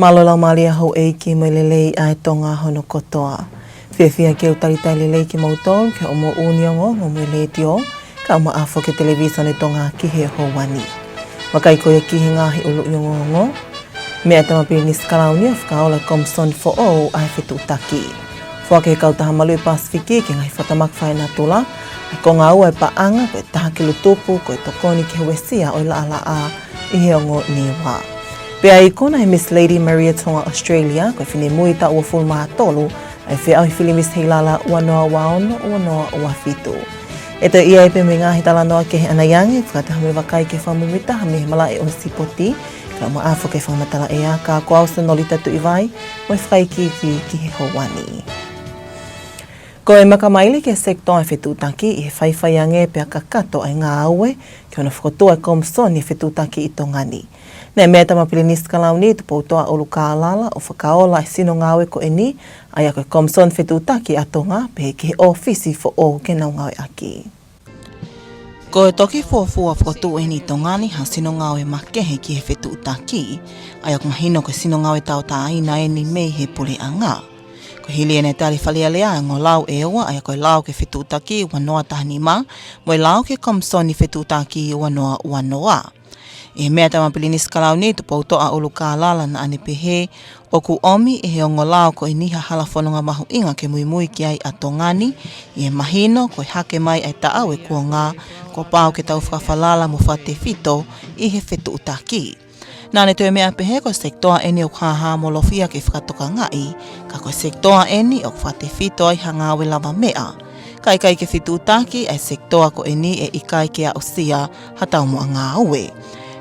Malola malia hau eiki mai lelei ai Tonga hono kotoa. Whiawhia ke utaritai lelei ki mautol ke omo uniongo ngō mwele tio ka oma afo ke televisa ne Tonga ki he ho wani. Wakai koia ki he ngahi ulu iongongo. Mea tamapiri ni skaraunia whakaola Komson for all ai whetu utaki. Whake kautaha malui Pasifiki ke ngai whatamak whai na tula. Ko ngā ua e paanga ko e taha ki lutupu ko e tokoni ki he wesia o ila ala a i he ongo niwa. Pea i kona he Miss Lady Maria Tonga Australia ko e whine mui ta ua fulma tolu ai whi au whili Miss Hilala ua noa waono ua noa ua fitu. E to ia e pe me ngahi tala noa ke he anayangi whakataha me wakai ke whamumita ha me he mala e o sipoti ka ma afo ke whamatala ea ka koau sa noli tatu i vai mo e whaiki ki he hawani. Ko e makamaile ke sektoa e whetutaki i he whaiwhaiange pea kakato ai ngā aue ke ona whakotua e Komson i whetutaki i Tongani. Nei mea tamapili ni skalauni tu poutoa olu kālala o whakaola e sino ngāwe ko e ni ai ako e Komson whetutaki a Tonga pe ke he ofisi fo o ke nau ngāwe aki. Ko e toki fuafua whakotu e ni Tongani ha sino ngāwe makehe ki he whetutaki ai ako mahino ko sino ngāwe tau ta aina e ni mei he pule a ngā. Ko hili ene tali whalia lea ngō lau e oa ai koe lau ke whetutaki ua noa tahani ma, mo e lau ke Komson i whetutaki ua noa ua noa. E mea tamapili ni skalau ni tu poutoa ulu kālala na ane pehe, o ku omi e he o ngō lau ko i niha halafononga mahu inga ke muimui ki ai a Tongani, i e mahino ko i hake mai ai taau e kua ngā, ko pau ke tau whawhalala mo whate fito i he whetutaki. Nāne tue mea pehe ko sektoa eni o kaha mo lofia ke whakatoka ngai, ka ko sektoa eni o whate fito ai hangawe lava mea. Kai ke whetutaki ai sektoa ko eni e ikai ke a osia hatau mo a ngā ue.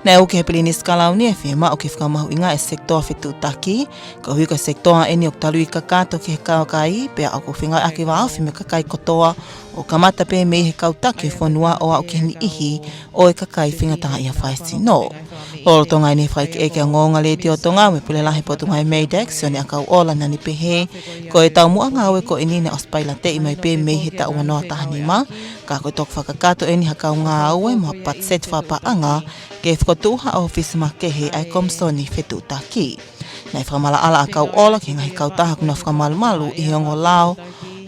Nei o ke he pilini skalau ni e whima o ke whakamahu inga e sektoa whetutaki, ka hui ko sektoa eni o talui kakato ki he kaukai, pea o ko whingai ake wao whime kakai kotoa o kamata pe mei he kautaki whanua o au ke ni ihi o e kakai whingataha ia whaisi no. Lolo tonga ni whaike eke a ngonga le te o tonga me pule lahi potu mai Maydex, ne akau ola nani pehe, ko e tau mua ngawe ko e nine ospaila te i mai pe mei he ta ua noa tahani ma, ka koe tok whakakato eni hakau ngā aue mo patset whapaanga, ke whakotuha a ofisi makehe ai Komsoni whetutaki. Nei whamala ala akau ola ki ngahi kautaha kuna whakamalu i ongo lao,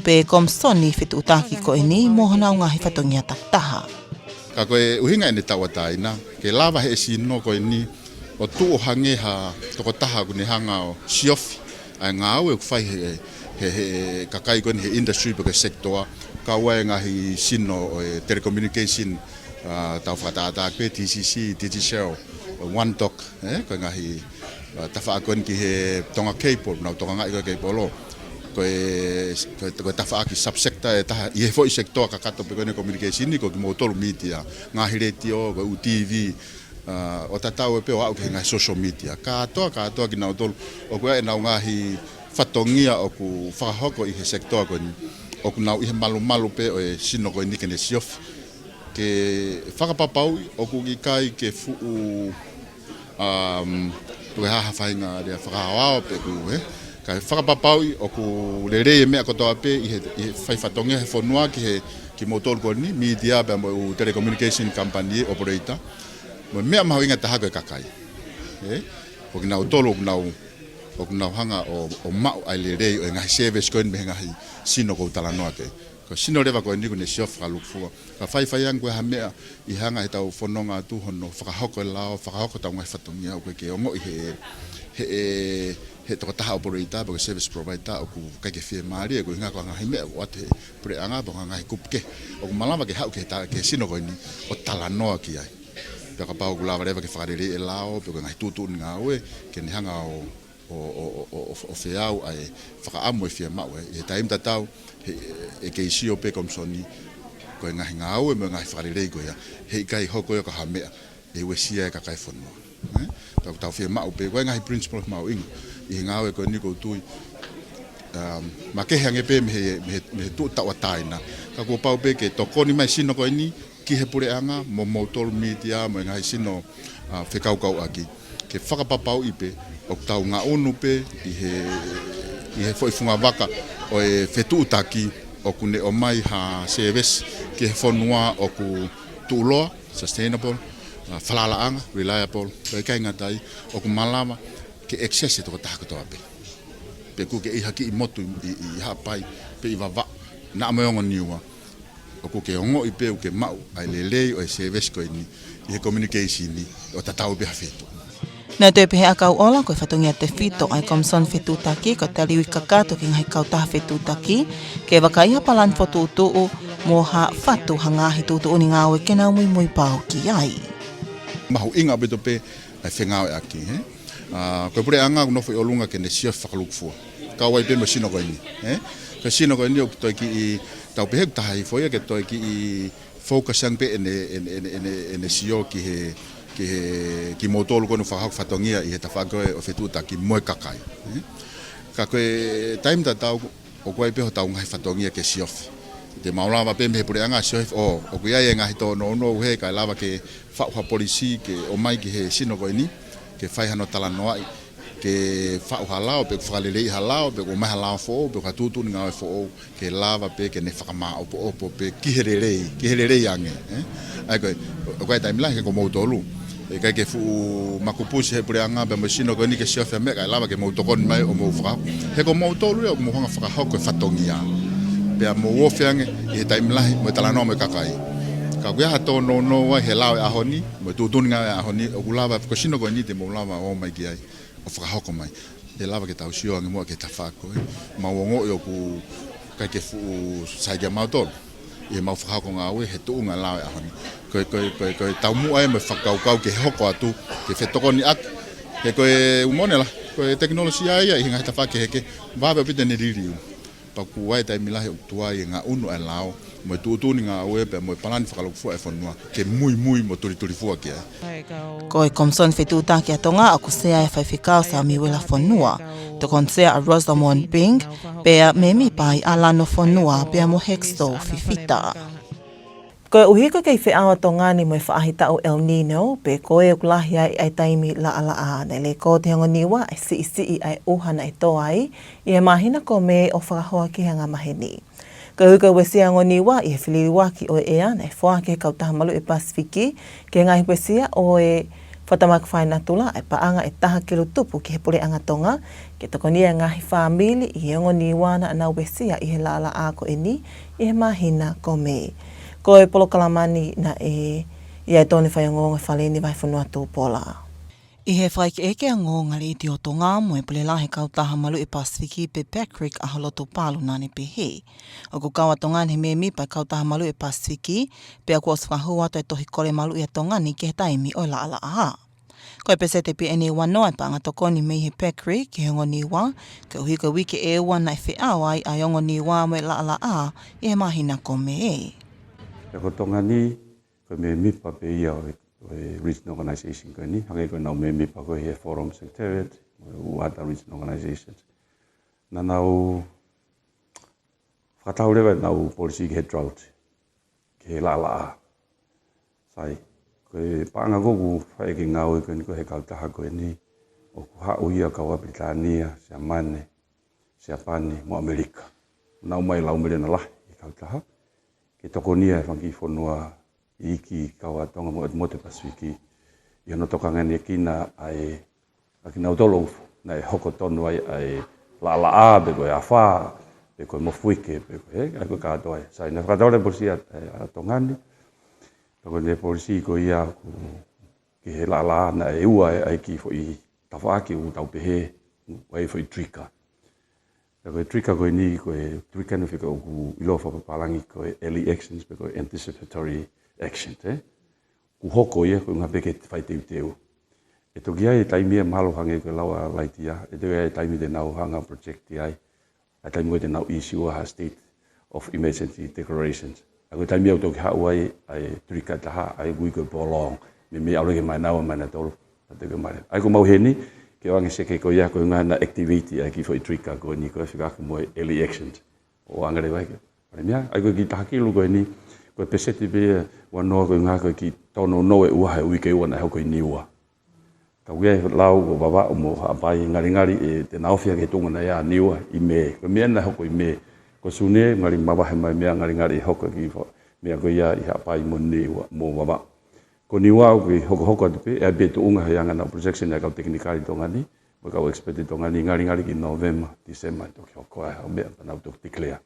pe Komsoni whetutaki ko e ni mohona o ngahi whatongia taktaha. Ka koe uhinga ene taua taina, ke lava he sino koe ni o tuo hange ha toko taha kune hanga o siofi, ai ngā au e kuwhai he kakai koe he industry pake sektoa, ka ua e ngahi sino o telecommunication, tau whakataata pe TCC, Digicel, One Talk, koe ngahi tawha koe ki he tonga K-pop, nau tonga ngai koe K-polo, koe tawha aki subsector e taha i he fo i sektoa ka kato pe koe communication ni ko ki motolu media, ngahi retio, koe UTV, o tatau e peo au ke ngahi social media. Ka atoa ki nau tolu, o koe e nau ngahi whatongia o ku whakahoko i he sektoa koe ni, o ku nau i he malu pe o e sino koe ni kene siofi. Ke whakapapau o ku i kai ke fuu koe haha whainga rea whakahawao pe ku Kai whakapapau o ku lerei e mea kotoa pe i he whaifatongia he whanua ki motor ko ni, media pe mo telecommunication company operator. Mo mea mahu inga taha koe kakai. O ki nau tolo o ki nau hanga o mau ai lerei o ngahi service koe me ngahi sino kou talanoa ke. Ko sino rewa koe ni kune siof kalukfua. Ka whaiwhaiang koe ha mea i hanga he tau whanonga tuhono, whakahoko e lao, whakahoko tau ngai whatongia o koe ke ongo i he toko taha operator, porque service provider, o ku kai ke whie maari, e ku hinga ko ngahi mea, o ate pure anga, po ngahi kupke, o ku malama ke hau ke sino koe ni, o talanoa ki ai. Pea ka pau ku lawa rewa ke whakarere e lao, pe ku ngahi tutu ni ngā ue, ke ni hanga o whiau ai whakaamu e whie mau, e taim tatau, e ke isi o pe Komsoni, koe ngahi ngā ue, me ngahi whakarere koe, he kai hoko e ka hamea, e ue sia e ka kai whanua. Tau whie mau pe, koe ngahi principle mau inga, i ngāwe koe niko tui ma ke hange pe me tu tawa taina ka ko pau pe ke tokoni mai sino koe ni ki he pure anga mo motol media mo ngai sino whekaukau aki ke whakapapau i pe o tau ngā onu pe i he whaifunga waka o e whetutaki o kune o mai ha service ke he whanua o ku tūloa sustainable whalalaanga reliable pe kai ngatai o ku malama ke excess to ta ko to ape pe ku ke I haki I motu I hapai pe I vava na mo ngo niwa o ku ke ongo I pe ke mau ai lelei o service ko ni I communication ni o tatau be hafeto. Nā te pehe akau ola koe whatungia te whito ai komson whetutaki ko te liwi kakato ki ngai kautaha whetutaki ke wakaiha palan whotuutuu mō ha whatu hangahi tuutuu ni ngāwe ke nau Moimoi pāo ki ai. Mahu inga beto pe ai whengawe aki. Koe pure anga unofo I olunga ke ne sia whakalukfua. Kawai pe mo sino koe ni. Ka sino koe ni o toi ki I tau pehe kutaha I foia ke toi ki I focusang pe ene sio ki he ki motolo kono whatongia I he tawhakoe o whetutaki moe kakai. Ka koe time ta tau o koe peho tau ngai whatongia ke siofi. Te maulawa pe me pure anga siofi o koe ai ngahi tō no he kai lava ke whauha polisi ke o mai ki he sino koe ni ke whaihano talanoai ke whauha lao pe whakalelei halao pe o mai halao fo pe katutu ni ngawe fo ke lava pe ke ne whakama opo pe kihererei ange. Ai koe time lahi ke ko motolu. E kai ke fu makupusi he pure anga be machine ko ni ke chef me kai lava ke mo tokon mai o mo fra he ko mo tolu o mo hanga fra hoko fatongia be mo wo fiange e time lai mo tala no me kakai ka gua ha to no wa he lao a honi mo tu tunga a honi o lava ko sino ko ni te mo lava o mai ki ai o fra hoko mai e lava ke tau sio ngi mo ke ta fa ko ma wo yo ku kai ke fu sai ga ma tol e mau whakako ngā ue he tuunga lawe a honi. Koe tau mua e me whakaukau ke hoko atu, ke whetoko ni ak, ke koe umone la, koe teknolosi ai I hinga hita whake heke, wawe pite ni ririu. Paku wai tai milahi o tuai ngā unu e lao, mo tuutuni ngā ue pe mo palani whakalokufua e whanua, ke mui mo turi fua ki ai. Koe komson whetutaki a Tonga o kusea e whaiwhikao sa miwela whanua. Te konsea a Rosamond Bing, pea me mi pai a lano whanua pea mo hexto whiwhita. Koe uhiko kei whiawa Tongani mo e whaahita o El Nino, pe koe o kulahi ai taimi la nei le ko te hango niwa ai si ai uhana e toai, I he mahina ko me o whakahoa ki hanga maheni. Ka huka wesia ngo niwa I he whiliwaki o ea nei whaake kautaha malu e Pasifiki, ke ngahi wesia o e whatamak whainatula ai paanga e taha kilo tupu ki he pure anga Tonga, ke tokonia ngahi whamili I he ngo niwana ana wesia I he lala ako eni, I he mahina ko me. Ko e polo kalamani na e ia tōne whaiongonga whaleni vai whanua tū Paula. I he whaike eke a ngonga le iti o Tonga mo e pule lahe kautaha malu e Pasifiki pe Patrick a holoto palu nane pe he. O ko kawa Tongani he me mi pa kautaha malu e Pasifiki pe a kua swahua to e tohi kore malu e Tongani ke he taimi o la ala aha. Ko e pese te pe ene wanoa pa anga tokoni me he Patrick ke hongo niwa ke uhika wike e wana e whiawai a hongo niwa mo e la ala aha I he mahina ko me e. Ko Tongani ko me mi pa pe ia o regional organisation ko ni hangai ko na me mi pa ko he forum secretariat o other regional organizations na nau whakatau rewa nau policy ke he drought ke he la sai ko paanga gogu whae ki ngau ko he kautaha ko ni o ku hau ia kaua Britania sia mane sia pani mo Amerika nau mai lau mele na lahi I kautaha ke tokonia e whangi whanua iki kaua Tonga mo te Pasifiki I hono tokangani e kina ai kina utolofu na e hoko tonu ai la be koe a wha be koe mofuike be koe ai koe katoa sai na whakataure polisi a Tongani ko ne polisi ko ia ki he la na e ua ai ki fo I tawhaaki u tau pehe wai fo I trika ko trika ko ni ko trika no fika ku ilofa palangi ko early actions be ko anticipatory action ku hoko ia ko ngape ke fai teu e to gia e taimi malo hange ko lawa laitia e te e taimi de nau hanga project ai a taimi de nau issue a state of emergency declarations a ko taimi to ha wai ai trika ta ai we go bolong me aure mai nau mai na tolo te ko mai ai ko mau heni ke wangi se ke ko ia ko ngana activity ai ki foi trika ko ni ko fika ko mo early actions o angare vai ke mia ai ko ki ta ki lu ko ni ko peseti be wano ko ngaka ki tono no e uha ui ke wana ho ko niwa ka we lau ko baba mo apai ngari e te naofia ke tunga na ya niwa I me ko me na ho ko me ko sune ngari maba he mai me ngari ho ko ki fo me ko ia I apai mo niwa mo baba ko niwa ko hoko te pe e be tunga ya ngana projection ya ka technical Tongani Ko kau expect Tonga ni ngari ki November, December to ko ko ha me na to declare.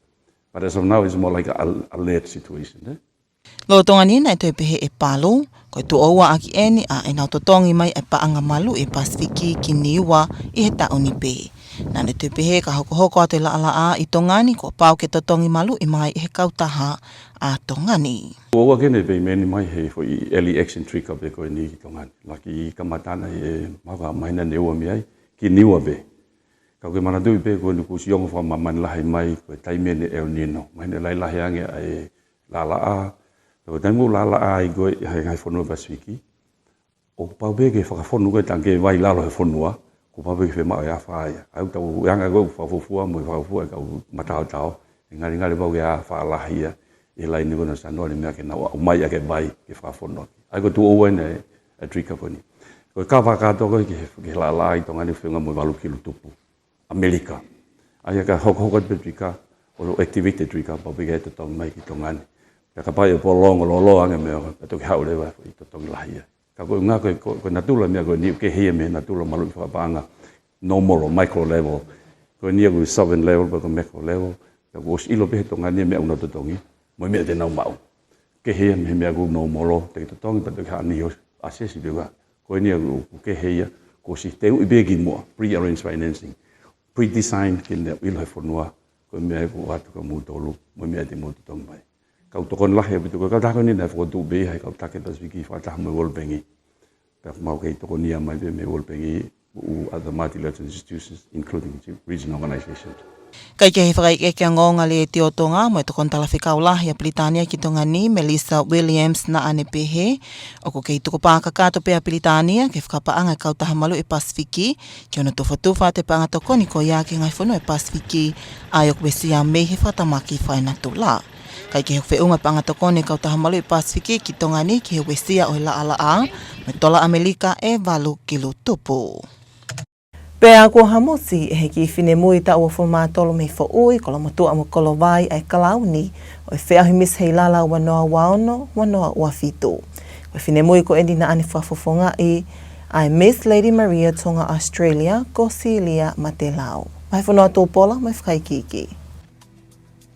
But as of now it's more like a late situation, eh? Lo tonga ni na te pehe e palo, ko tu owa aki eni a e nau totongi mai e paanga malu e Pasifiki ki niwa i he tauni pe. Na ne te pehe ka hoko ate la ala I tongani ko pau ke totongi malu I mai I he kautaha a tongani. Owa kene pe meni mai he for early action trick up ko ni ki tongani. Laki kamatana e maka mai na newa mi ai ki niwa be. Ka ke mana tu pe ko ni ku siong fa maman la mai ko taime ne el nino. Mai ne lai la yange ai la a o tangu la ai go ai fono Pasifiki. O pau be ke fa fono ko tanke vai la lo fonua. Ko pa be fe ma ya fa ya. Ai tau yanga go fa fua mo fa fua ka mata tau. Ngari ba ya fa la hia. E lai ni gona sa no ni me ke na o mai ke bai ke fa fono. Ai go tu o ne a trick up ni. Ko ka va ka to ko ke la ai tonga ni fenga mo valu kilu tupu. Amerika. Ai ka hoko be trika o activity trika pa be ke to mai ki tonga ni. Ka pa po long lo anga me to ka o le va to tong la hia. Ka ko nga ko natula me ko ni ke hia me natula malu fa banga normal or micro level. Ko ni ko 7 level ko macro level. Ka ko ilo be to ngani me una to tongi. Mo me te na mau. Ke hia me ko normal te to tongi pa to ka ni assess be ga. Ko ni ko ke hia ko sistema be gi mo pre-arranged financing. Pre-designed kin de will have for noa. Ko me ko wat ko mo tolu. Mo me te mo to tong bai. Kau tokon lah ya betul kau tak ni nak foto be hai kau tak kita Pasifiki fatah mewol pengi. Tak mau kau tokon ni amai be mewol pengi other multilateral institutions including regional organizations. Kai ke whakai ke ngonga le te o tonga mo tokon tala whikaulah ya Pilitania ki tonga ni Melissa Williams na ane pehe o ko kei toko pāka kato pea Pilitania ke whakapaanga kautaha malu e Pasifiki ki ona tofa te panga tokoni ko ia ke ngai whanau e Pasifiki ai o kwesia mei he whatamaki whainatu la. Kai ke whiunga panga tokone kautaha malu e Pasifiki ki tonga ni ki he wesia o he la ala a me tola Amerika e valu kilu tupu. Pea ko hamosi e heki whine mui ta ua whamātolo me whaui ko la matua mo kolo vai ai kalauni o e wheahi Miss Hilala wanoa waono wanoa ua whitu. Ko e whine mui ko endi na ane whafofonga I ai Miss Lady Maria Tonga Australia ko Silia Matelao. Mai whanoa tō Paula mai whakaikiki.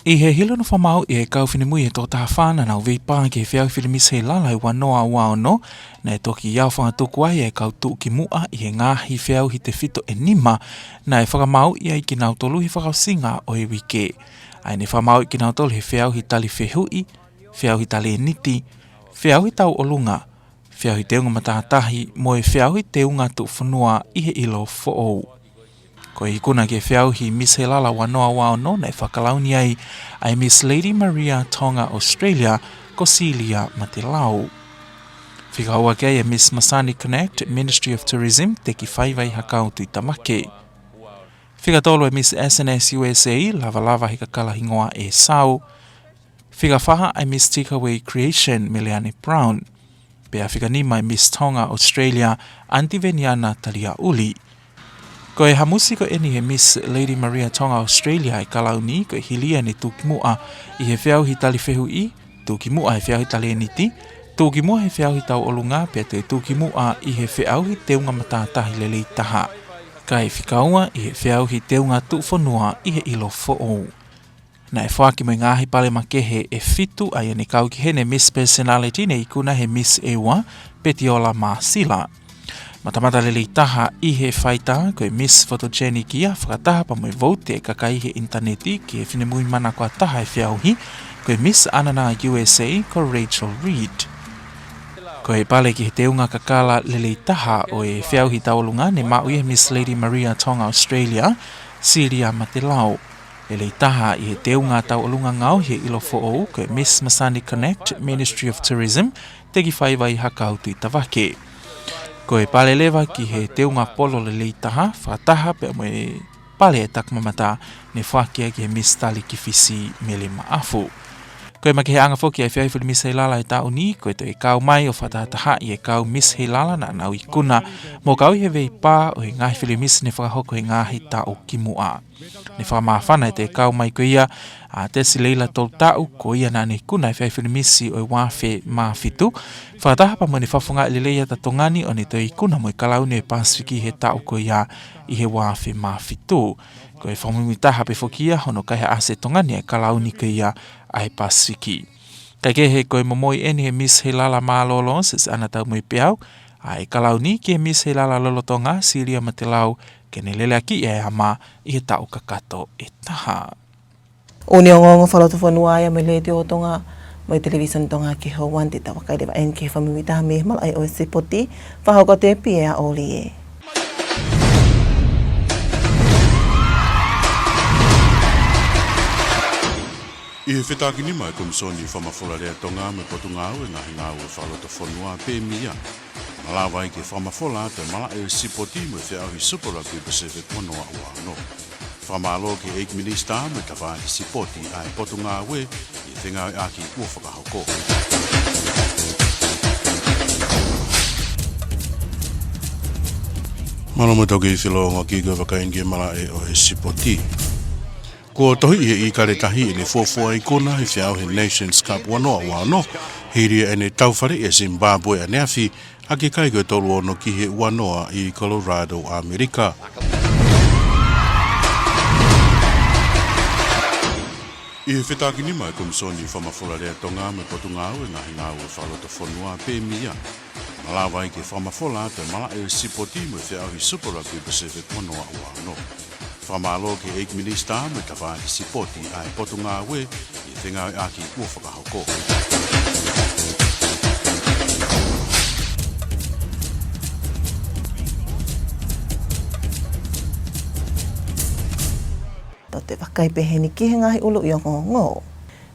I he hilo no whamau I he kau whinemui e tō taha whāna nau vei pāng ke whiau whiri Miss Hilala I wanoa waono na e toki iau whangatuku ai e kau tuu ki mua I he ngāhi whiau hi te whito e nima na e whakamau I ai ki nau tolu hi whakausinga o e wike. Ai ne whamau I ki nau tolu he whiau hi tali whehui, whiau hi tali e niti, whiau hi tau olunga, whiau hi teunga matatahi mo e whiau hi teunga tu whanua I he ilo fo'ou. Ko I kuna ke whiau hi Miss Hilala wanoa waono na e whakalauni ai Miss Lady Maria Tonga Australia ko Silia Matelao. Whikaua kei e Miss Masani Connect Ministry of Tourism te ki whaiwai hakau tui tamake. Whikatolo e Miss SNS USA lava hi ka kalahingoa e sau. Whikawhaha ai Miss Takeaway Creation Miliane Brown. Pea whikanima e Miss Tonga Australia Antiveniana Talia Uli. Ko e hamusi ko eni he Miss Lady Maria Tonga Australia I kalauni ko e hilia ni tūkimua I he whiau hi tali whehui, tūkimua he whiau hi tali eniti, tūkimua he whiau hi tau olunga pia te tūkimua I he whiau hi teunga matatahi lelei taha. Ka e whikaua I he whiau hi teunga tuwhanua I he ilo fo'ou. Na e whaki mai ngāhi pale makehe e fitu ai ane kau ki hene Miss Personality ne ikuna he Miss Ewa Petiola Masila. Matamata lelei taha I he whaita ko e Miss Photogenic ia whakataha pa moi vote e kakai he interneti ki e whinemui mana kua taha e whiauhi ko e Miss Anana USA ko Rachel Reed. Ko e pale ki he teunga kakala lelei taha o e whiauhi taolunga ne maui e Miss Lady Maria Tonga Australia Silia Matelao. Lelei taha I he teunga taolunga ngau he ilo fo'ou ko e Miss Masani Connect Ministry of Tourism te ki whaiwai hakau tui tawake. Ko e pale lewa ki he teunga polo lelei taha, whataha pe mo e pale e takmamata ne whakia ki he Miss Tali ki whisi mele maafu. Koe makiheanga foki ai whiai whili Miss Hilala i tau ni, koe to i kau mai o whatataha i e kau Miss Hilala na nau i kuna. Mo kau i he vei pā o i ngahi whili Miss ne whakahoko i ngahi tau ki mua. Ne whamawhana i te kau mai ko ia, a te si leila tol tau ko ia na ne kuna i whiai whili Miss o i wawhi mawhitu. Whataha pa mo ne whafunga i leia ta tongani o ne to i kuna mo i kalau ne Pasifiki he tau ko ia i he wawhi mawhitu. Ko e whamumitaha pe fokia hono kai he ase tongani e kalau ni ko ia ai Pasifiki. Kai ke he koe Moimoi eni he Miss Hilala malolo ses ana tau mui peau, ai kalau ni ke Miss Hilala lolotonga siria matelau ke ne lele aki e ama i he tau kakato e taha. Uni o ngongo whaloto whanua ia me le te o tonga mo i television tonga ki hauan te tawa kai rewa en ke whamumitaha me mal ai o se poti whahoko te pia oli e. I he whetaki ni mai komisoni whamawhora rea tonga me potu ngāu e ngahi ngāu e whaloto whanua pe mia. Malawa i ke whamawhora te mala e sipoti me whiahi Super Rugby Pacific wanoa ua no. Whamalo ke 8 minista me tawai sipoti ai potu ngāu e i whenga e aki ua whakahoko. Malama toki i whilonga ki goa wakainge mala e o he sipoti. Ko tohi i kare tahi i le fōfua i kona i whiau he Nations Cup wanoa wano, hiria e ne tauwhare e Zimbabwe a neafi, a ke kai koe tolu ono ki he wanoa i Colorado, Amerika. I he whetaki ni mai komisoni whamawhora rea tonga me potu ngāu e ngahi ngāu e whaloto whanua pe mia. Malawa i ke whamawhora te mala e sipoti me whiahi Super Rugby Pacific wanoa wano. Whamalo ke 8 minista me tawai sipoti ai potu ngā we i whenga e aki ua whakahoko. To te wakaipehe ni ki he ngahi ulu i o ngongo.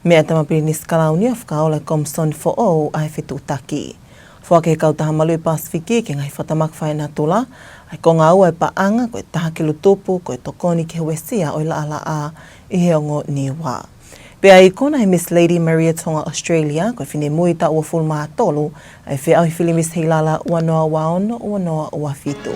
Mea tamapiri ni skalauni o whakaola komsoni fo o ai whetu taki. Whake kau taha malui Pasifiki ke ngahi whatamak whai nā tula, ai ko ngā ua e paanga koe taha ki lutupu koe tokoni ki hewesia o ila ala a i he ongo ni wā. Pea i kona he Miss Lady Maria Tonga Australia koe whine mui ta ua fulma tolu ai whi au whili Miss Hilala ua noa waono ua noa ua fitu.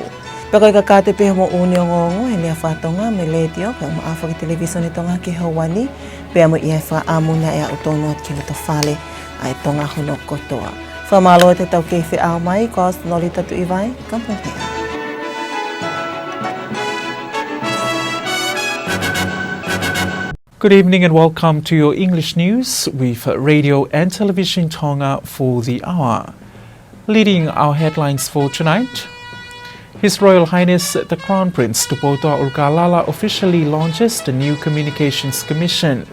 Pea koe ka kāte pehe mo uni o ngongo he lea whatonga me letio koe ma awha ki televisione tonga ki hauani pea mo i ai wha amuna e a utono at ki luto whale ai tonga hono kotoa. Whamalo te tau keiwhi au mai, kos noli tatu i vai, kampongea. Good evening and welcome to your English news with Radio and Television Tonga for the hour. Leading our headlines for tonight, His Royal Highness the Crown Prince Tupotoa Ulkalala officially launches the new Communications Commission.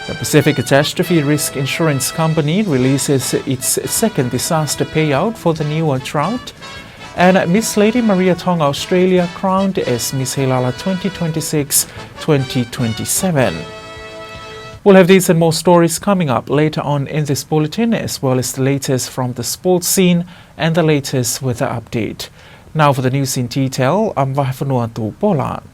The Pacific Catastrophe Risk Insurance Company releases its second disaster payout for the newer drought. And Miss Lady Maria Tonga Australia crowned as Miss Hilala 2026-2027. We'll have these and more stories coming up later on in this bulletin, as well as the latest from the sports scene and the latest weather update. Now for the news in detail, I'm Vahafanuatu Paula.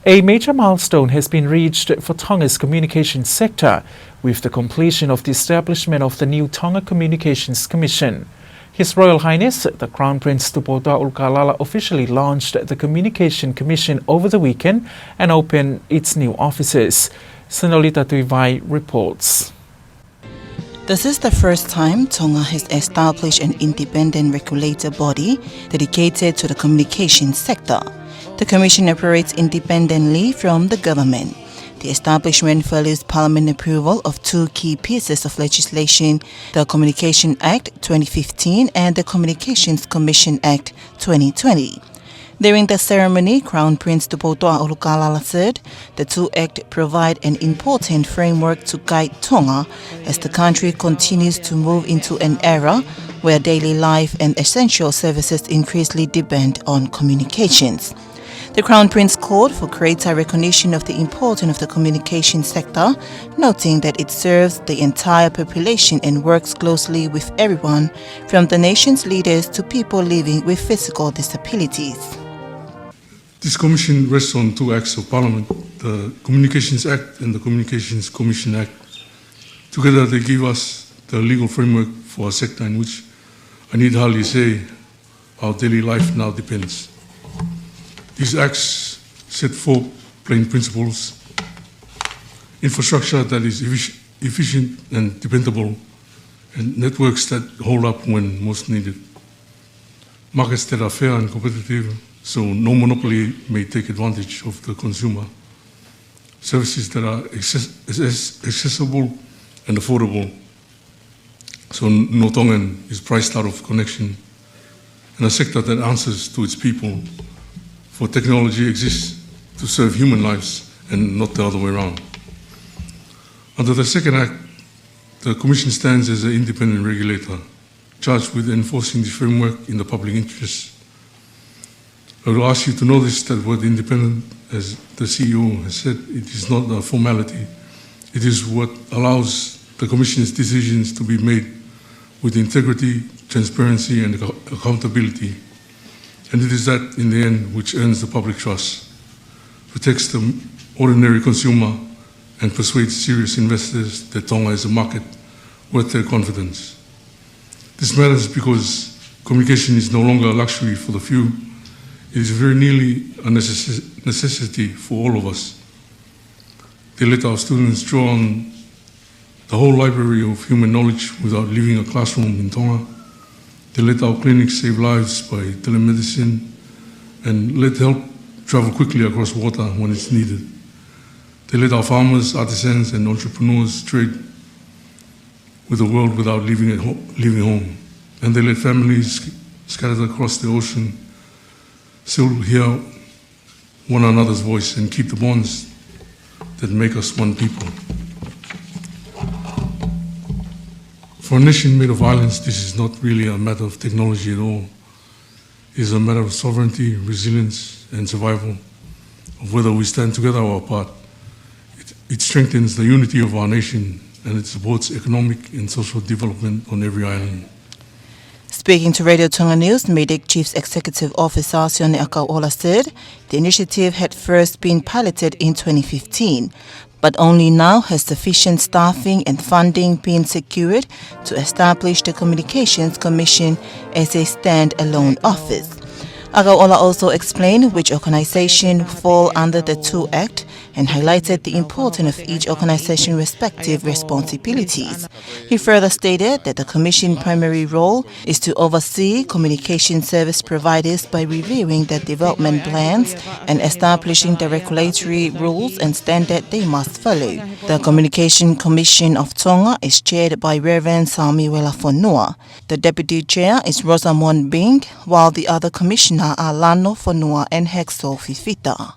A major milestone has been reached for Tonga's communications sector with the completion of the establishment of the new Tonga Communications Commission. His Royal Highness, the Crown Prince Tupotoa Ulkalala officially launched the Communication Commission over the weekend and opened its new offices. Senolita Tuivai reports. This is the first time Tonga has established an independent regulator body dedicated to the communications sector. The Commission operates independently from the government. The establishment follows Parliament approval of two key pieces of legislation, the Communication Act 2015 and the Communications Commission Act 2020. During the ceremony, Crown Prince Tupotoa Ulkalala said the two acts provide an important framework to guide Tonga as the country continues to move into an era where daily life and essential services increasingly depend on communications. The Crown Prince called for greater recognition of the importance of the communication sector, noting that it serves the entire population and works closely with everyone, from the nation's leaders to people living with physical disabilities. This commission rests on two acts of parliament, the Communications Act and the Communications Commission Act. Together they give us the legal framework for a sector in which I need hardly say our daily life now depends. These acts set four plain principles: infrastructure that is efficient and dependable, and networks that hold up when most needed. Markets that are fair and competitive, so no monopoly may take advantage of the consumer. Services that are accessible and affordable, so no Tongan is priced out of connection. And a sector that answers to its people, for technology exists to serve human lives and not the other way around. Under the second act, the Commission stands as an independent regulator, charged with enforcing the framework in the public interest. I will ask you to notice that word independent, as the CEO has said, it is not a formality. It is what allows the Commission's decisions to be made with integrity, transparency, and accountability. And it is that, in the end, which earns the public trust, protects the ordinary consumer, and persuades serious investors that Tonga is a market worth their confidence. This matters because communication is no longer a luxury for the few. It is very nearly a necessity for all of us. They let our students draw on the whole library of human knowledge without leaving a classroom in Tonga. They let our clinics save lives by telemedicine and let help travel quickly across water when it's needed. They let our farmers, artisans, and entrepreneurs trade with the world without leaving home. And they let families scattered across the ocean still hear one another's voice and keep the bonds that make us one people. For a nation made of islands, this is not really a matter of technology at all. It is a matter of sovereignty, resilience, and survival, of whether we stand together or apart. It strengthens the unity of our nation, and it supports economic and social development on every island. Speaking to Radio Tonga News, MEDIC Chief Executive Officer Sione Akauola said the initiative had first been piloted in 2015, but only now has sufficient staffing and funding been secured to establish the Communications Commission as a stand-alone office. Akauola also explained which organization fall under the 2 Act and highlighted the importance of each organization's respective responsibilities. He further stated that the Commission's primary role is to oversee communication service providers by reviewing their development plans and establishing the regulatory rules and standards they must follow. The Communication Commission of Tonga is chaired by Reverend Samiwela Fonua. The Deputy Chair is Rosamond Bing, while the other commissioner are Lano Fonua and Hexo Fifita.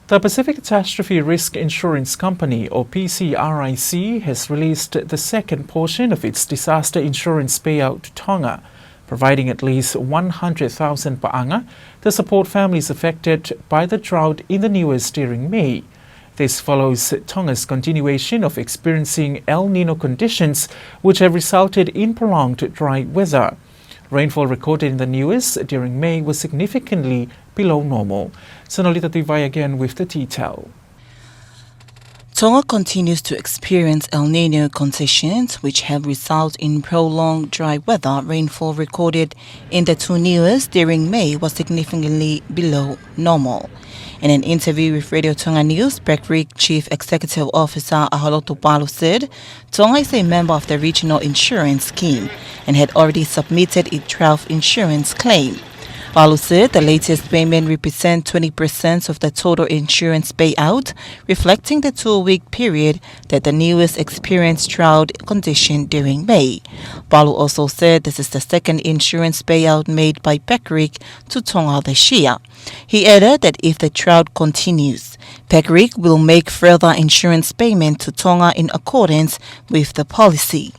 The Pacific Catastrophe Risk Insurance Company, or PCRIC, has released the second portion of its disaster insurance payout to Tonga, providing at least 100,000 pa'anga to support families affected by the drought in the Niues during May. This follows Tonga's continuation of experiencing El Nino conditions, which have resulted in prolonged dry weather. Rainfall recorded in the Niues during May was significantly below normal. Sonolita Tivai again with the detail. Tonga continues to experience El Nino conditions, which have resulted in prolonged dry weather. Rainfall recorded in the 2 Niues during May was significantly below normal. In an interview with Radio Tonga News, Patrick Chief Executive Officer Ahalotu Paula said Tonga is a member of the Regional Insurance Scheme and had already submitted its drought insurance claim. Paula said the latest payment represents 20% of the total insurance payout, reflecting the 2-week period that the Niues experienced drought condition during May. Paula also said this is the second insurance payout made by Patrick to Tonga this year. He added that if the drought continues, Patrick will make further insurance payment to Tonga in accordance with the policy.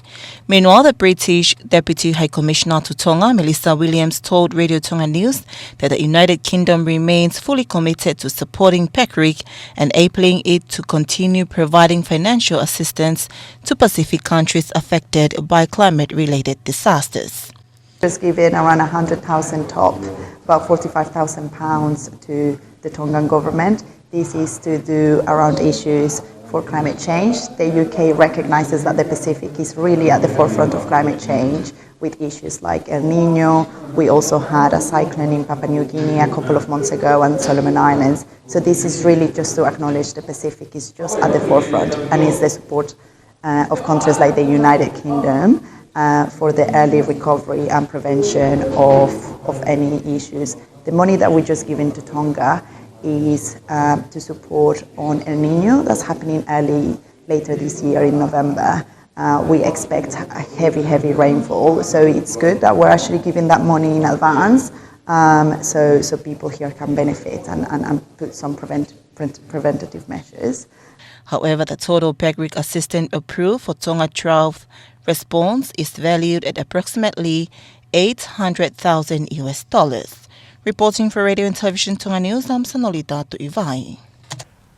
Meanwhile, the British Deputy High Commissioner to Tonga, Melissa Williams, told Radio Tonga News that the United Kingdom remains fully committed to supporting Patrick and enabling it to continue providing financial assistance to Pacific countries affected by climate-related disasters. Just given around 100,000 top, about £45,000 to the Tongan government. This is to do around issues for climate change. The UK recognizes that the Pacific is really at the forefront of climate change with issues like El Nino. We also had a cyclone in Papua New Guinea a couple of months ago and Solomon Islands. So this is really just to acknowledge the Pacific is just at the forefront and is the support of countries like the United Kingdom for the early recovery and prevention of any issues. The money that we just given to Tonga is to support on El Nino that's happening later this year in November. We expect a heavy rainfall, so it's good that we're actually giving that money in advance, so people here can benefit and put some preventative measures. However, the total PEGRIC assistance approved for Tonga drought response is valued at approximately $800,000. Reporting for Radio and Television Tonga News, I'm Sanolita Tuivai.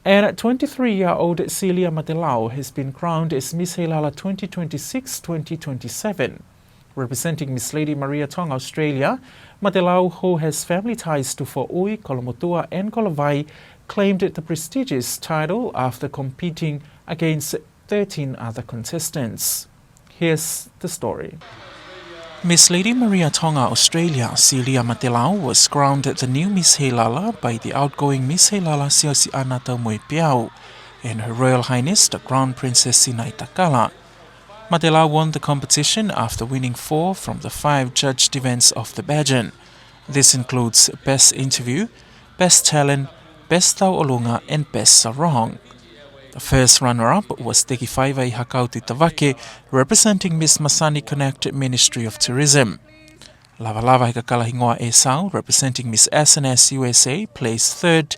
And 23-year-old Celia Matelao has been crowned as Miss Hilala 2026-2027. Representing Miss Lady Maria Tonga, Australia, Matelao, who has family ties to Fo'ui, Kolomotua and Kolovai, claimed the prestigious title after competing against 13 other contestants. Here's the story. Miss Lady Maria Tonga, Australia, Celia Matelao, was crowned the new Miss Hilala by the outgoing Miss Hilala Siosi Anata Moipiao and Her Royal Highness the Crown Princess Sinai Takala. Matelao won the competition after winning 4 from the 5 judged events of the pageant. This includes Best Interview, Best Talent, Best Tau'olunga and Best Sarong. The first runner-up was Teki Whaiwai Hakauti Tavake, representing Miss Masani Connect Ministry of Tourism. Lava Lava Hikakalahingoa Esau, representing Miss SNS USA, placed 3rd,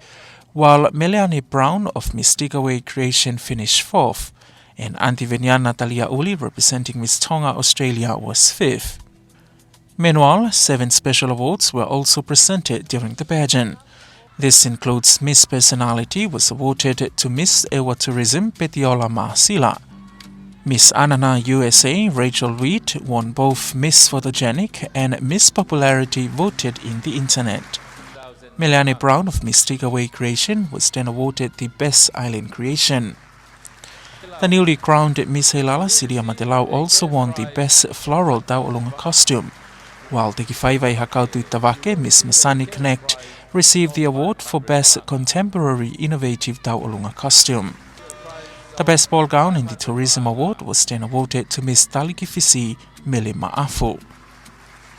while Meleane Brown of Miss Digaway Creation finished 4th, and Auntie Venian Natalia Uli, representing Miss Tonga Australia, was 5th. Meanwhile, 7 special awards were also presented during the pageant. This includes Miss Personality was awarded to Miss Ewa Tourism Petiola Maasila. Miss Anana USA Rachel Reed won both Miss Photogenic and Miss Popularity voted in the Internet. Melanie Brown of Miss Takeaway Creation was then awarded the Best Island Creation. The newly crowned Miss Hilala Celia Matelao also won the Best Floral Tau'olunga Costume, while Teki Whaiwai Hakautu Tavake Miss Masani Connect received the award for Best Contemporary Innovative Tau'olunga Costume. The Best Ball Gown in the Tourism Award was then awarded to Miss Talikifisi Mili Ma'afu.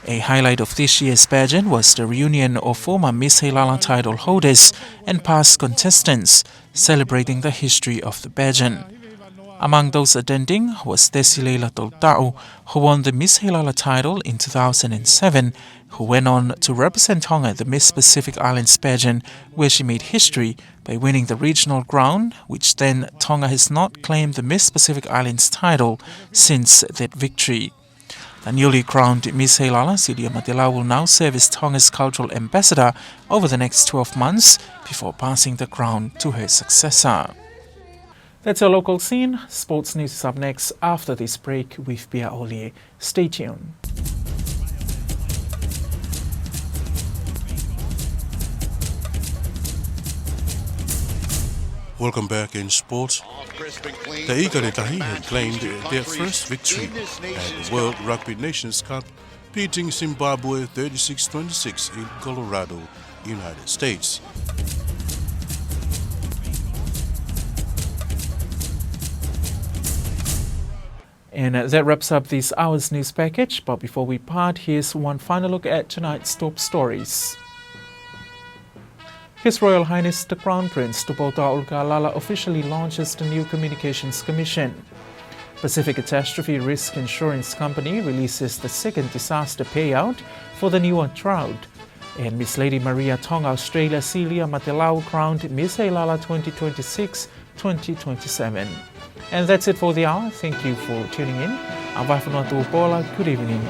A highlight of this year's pageant was the reunion of former Miss Hilala title holders and past contestants, celebrating the history of the pageant. Among those attending was Desileila Tolta'u, who won the Miss Hilala title in 2007, who went on to represent Tonga at the Miss Pacific Islands pageant, where she made history by winning the regional crown, which then Tonga has not claimed the Miss Pacific Islands title since that victory. The newly crowned Miss Hilala, Celia Matelao, will now serve as Tonga's cultural ambassador over the next 12 months before passing the crown to her successor. That's our local scene. Sports news is up next after this break with Pia Olie. Stay tuned. Welcome back in sports. The Ikaretahi had claimed their first victory at the World Rugby Nations Cup, beating Zimbabwe 36-26 in Colorado, United States. And that wraps up this hour's news package. But before we part, here's one final look at tonight's top stories. His Royal Highness the Crown Prince Tupouta Ulka'alala officially launches the new Communications Commission. Pacific Catastrophe Risk Insurance Company releases the second disaster payout for the new drought. And Miss Lady Maria Tonga Australia Celia Matelao crowned Miss Hilala 2026-2027. And that's it for the hour. Thank you for tuning in. Paula, good evening.